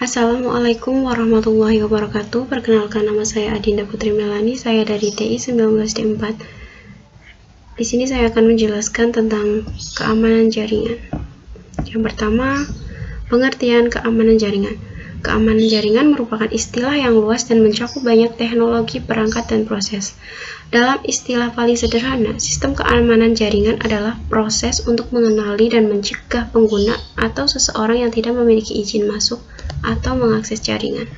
Assalamualaikum warahmatullahi wabarakatuh. Perkenalkan, nama saya Adinda Putri Melani. Saya dari TI 19D4. Di sini saya akan menjelaskan tentang keamanan jaringan. Yang pertama, pengertian keamanan jaringan. Keamanan jaringan merupakan istilah yang luas dan mencakup banyak teknologi, perangkat, dan proses. Dalam istilah paling sederhana, sistem keamanan jaringan adalah proses untuk mengenali dan mencegah pengguna atau seseorang yang tidak memiliki izin masuk atau mengakses jaringan.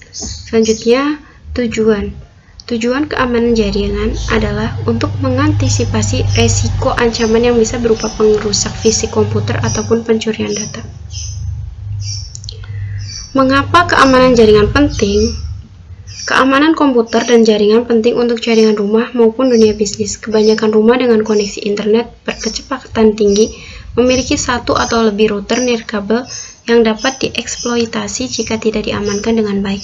Selanjutnya, tujuan. Tujuan keamanan jaringan adalah untuk mengantisipasi resiko ancaman yang bisa berupa pengrusak fisik komputer ataupun pencurian data. Mengapa keamanan jaringan penting? Keamanan komputer dan jaringan penting untuk jaringan rumah maupun dunia bisnis. Kebanyakan rumah dengan koneksi internet berkecepatan tinggi memiliki satu atau lebih router nirkabel yang dapat dieksploitasi jika tidak diamankan dengan baik.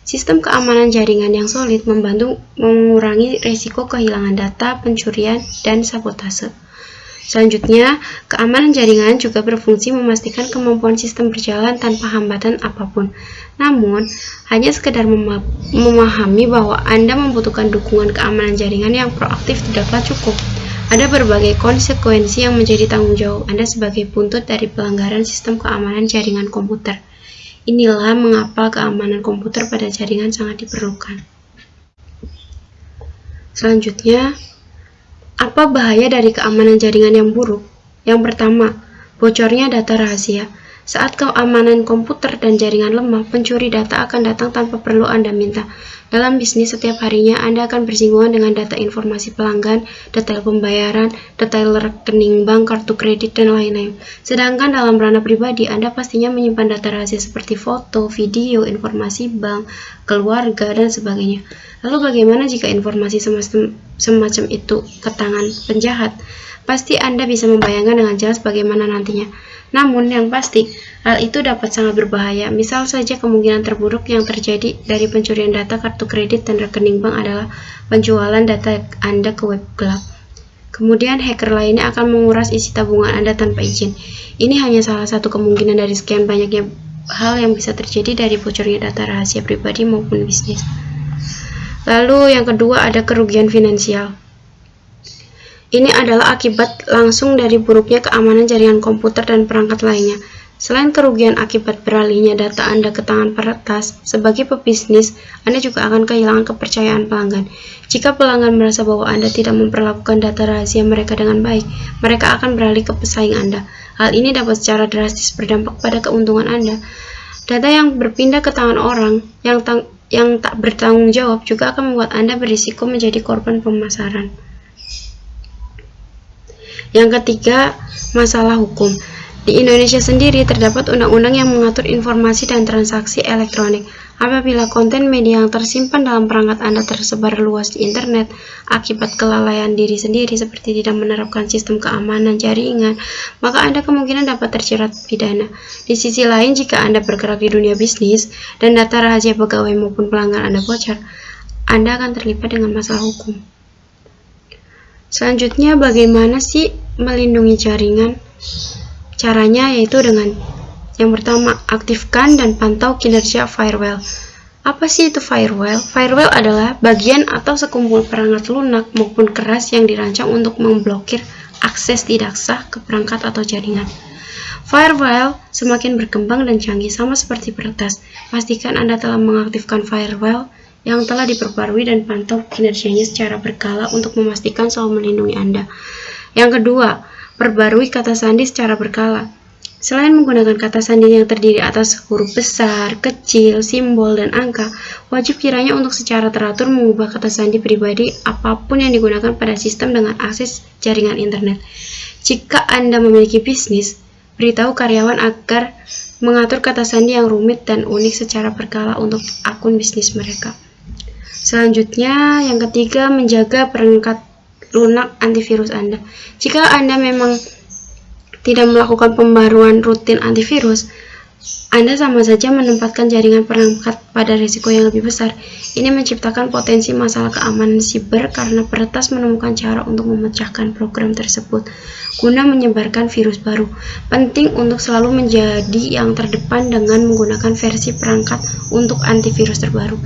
Sistem keamanan jaringan yang solid membantu mengurangi risiko kehilangan data, pencurian, dan sabotase. Selanjutnya, keamanan jaringan juga berfungsi memastikan kemampuan sistem berjalan tanpa hambatan apapun. Namun, hanya sekedar memahami bahwa Anda membutuhkan dukungan keamanan jaringan yang proaktif tidaklah cukup. Ada berbagai konsekuensi yang menjadi tanggung jawab Anda sebagai buntut dari pelanggaran sistem keamanan jaringan komputer. Inilah mengapa keamanan komputer pada jaringan sangat diperlukan. Selanjutnya, apa bahaya dari keamanan jaringan yang buruk? Yang pertama, bocornya data rahasia. Saat keamanan komputer dan jaringan lemah, pencuri data akan datang tanpa perlu Anda minta. Dalam bisnis, setiap harinya Anda akan bersinggungan dengan data informasi pelanggan, detail pembayaran, detail rekening bank, kartu kredit, dan lain-lain. Sedangkan dalam ranah pribadi, Anda pastinya menyimpan data rahasia seperti foto, video, informasi bank, keluarga, dan sebagainya. Lalu bagaimana jika informasi semacam itu ke tangan penjahat? Pasti Anda bisa membayangkan dengan jelas bagaimana nantinya. Namun yang pasti, hal itu dapat sangat berbahaya. Misal saja kemungkinan terburuk yang terjadi dari pencurian data kartu kredit dan rekening bank adalah penjualan data Anda ke web gelap. Kemudian hacker lainnya akan menguras isi tabungan Anda tanpa izin. Ini hanya salah satu kemungkinan dari sekian banyaknya hal yang bisa terjadi dari bocornya data rahasia pribadi maupun bisnis. Lalu yang kedua, ada kerugian finansial. Ini adalah akibat langsung dari buruknya keamanan jaringan komputer dan perangkat lainnya. Selain kerugian akibat beralihnya data Anda ke tangan peretas, sebagai pebisnis, Anda juga akan kehilangan kepercayaan pelanggan. Jika pelanggan merasa bahwa Anda tidak memperlakukan data rahasia mereka dengan baik, mereka akan beralih ke pesaing Anda. Hal ini dapat secara drastis berdampak pada keuntungan Anda. Data yang berpindah ke tangan orang yang tak bertanggung jawab juga akan membuat Anda berisiko menjadi korban pemasaran. Yang ketiga, masalah hukum. Di Indonesia sendiri terdapat undang-undang yang mengatur informasi dan transaksi elektronik. Apabila konten media yang tersimpan dalam perangkat Anda tersebar luas di internet akibat kelalaian diri sendiri seperti tidak menerapkan sistem keamanan jaringan, maka Anda kemungkinan dapat terjerat pidana. Di sisi lain, jika Anda bergerak di dunia bisnis dan data rahasia pegawai maupun pelanggan Anda bocor, Anda akan terlibat dengan masalah hukum. Selanjutnya, bagaimana sih melindungi jaringan? Caranya yaitu dengan yang pertama, aktifkan dan pantau kinerja firewall. Apa sih itu firewall? Firewall adalah bagian atau sekumpul perangkat lunak maupun keras yang dirancang untuk memblokir akses tidak sah ke perangkat atau jaringan. Firewall semakin berkembang dan canggih sama seperti peretas. Pastikan Anda telah mengaktifkan firewall yang telah diperbarui dan pantau kinerjanya secara berkala untuk memastikan selalu melindungi Anda. Yang kedua, perbarui kata sandi secara berkala. Selain menggunakan kata sandi yang terdiri atas huruf besar, kecil, simbol, dan angka, wajib kiranya untuk secara teratur mengubah kata sandi pribadi apapun yang digunakan pada sistem dengan akses jaringan internet. Jika Anda memiliki bisnis, beritahu karyawan agar mengatur kata sandi yang rumit dan unik secara berkala untuk akun bisnis mereka. Selanjutnya, yang ketiga, menjaga perangkat lunak antivirus Anda. Jika Anda memang tidak melakukan pembaruan rutin antivirus, Anda sama saja menempatkan jaringan perangkat pada risiko yang lebih besar. Ini menciptakan potensi masalah keamanan siber karena peretas menemukan cara untuk memecahkan program tersebut guna menyebarkan virus baru. Penting untuk selalu menjadi yang terdepan dengan menggunakan versi perangkat untuk antivirus terbaru.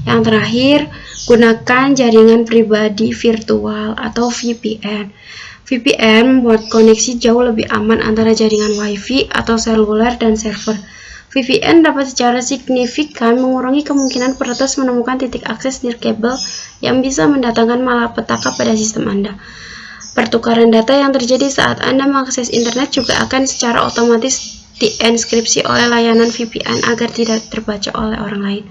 Yang terakhir, gunakan jaringan pribadi virtual atau VPN. VPN membuat koneksi jauh lebih aman antara jaringan WiFi atau seluler dan server. VPN dapat secara signifikan mengurangi kemungkinan peretas menemukan titik akses nirkabel yang bisa mendatangkan malapetaka pada sistem Anda. Pertukaran data yang terjadi saat Anda mengakses internet juga akan secara otomatis dienkripsi oleh layanan VPN agar tidak terbaca oleh orang lain.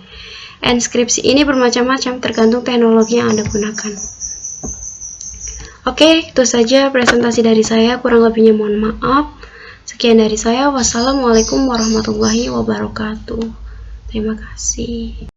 Enkripsi ini bermacam-macam tergantung teknologi yang Anda gunakan. Oke, itu saja presentasi dari saya, kurang lebihnya mohon maaf. Sekian dari saya, wassalamualaikum warahmatullahi wabarakatuh. Terima kasih.